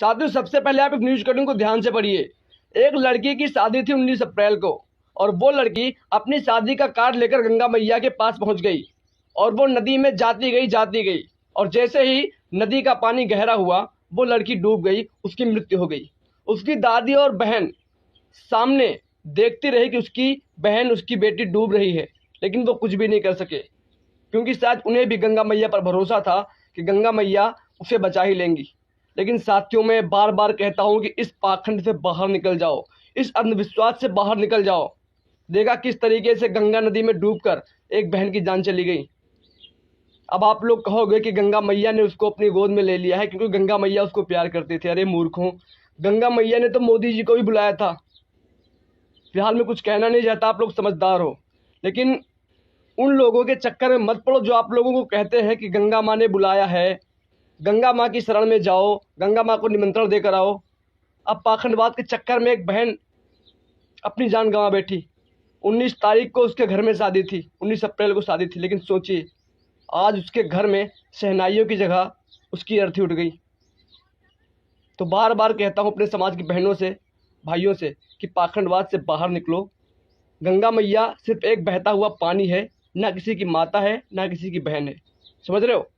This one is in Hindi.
साथियों, सबसे पहले आप एक न्यूज कटिंग को ध्यान से पढ़िए। एक लड़की की शादी थी 19 अप्रैल को, और वो लड़की अपनी शादी का कार्ड लेकर गंगा मैया के पास पहुंच गई, और वो नदी में जाती गई, और जैसे ही नदी का पानी गहरा हुआ वो लड़की डूब गई, उसकी मृत्यु हो गई। उसकी दादी और बहन सामने देखती रही कि उसकी बहन, उसकी बेटी डूब रही है, लेकिन वो कुछ भी नहीं कर सके, क्योंकि शायद उन्हें भी गंगा मैया पर भरोसा था कि गंगा मैया उसे बचा ही लेंगी। लेकिन साथियों, मैं बार बार कहता हूं कि इस पाखंड से बाहर निकल जाओ, इस अंधविश्वास से बाहर निकल जाओ। देखा किस तरीके से गंगा नदी में डूबकर एक बहन की जान चली गई। अब आप लोग कहोगे कि गंगा मैया ने उसको अपनी गोद में ले लिया है क्योंकि गंगा मैया उसको प्यार करती थी। अरे मूर्खों, गंगा मैया ने तो मोदी जी को भी बुलाया था। फिलहाल मैं कुछ कहना नहीं चाहता, आप लोग समझदार हो, लेकिन उन लोगों के चक्कर में मत पड़ो जो आप लोगों को कहते हैं कि गंगा माँ ने बुलाया है, गंगा माँ की शरण में जाओ, गंगा माँ को निमंत्रण देकर आओ। अब पाखंडवाद के चक्कर में एक बहन अपनी जान गंवा बैठी। 19 तारीख को उसके घर में शादी थी, 19 अप्रैल को शादी थी, लेकिन सोचिए आज उसके घर में शहनाइयों की जगह उसकी अर्थी उठ गई। तो बार बार कहता हूँ अपने समाज की बहनों से, भाइयों से, कि पाखंडवाद से बाहर निकलो। गंगा मैया सिर्फ एक बहता हुआ पानी है, ना किसी की माता है, ना किसी की बहन है। समझ रहे हो?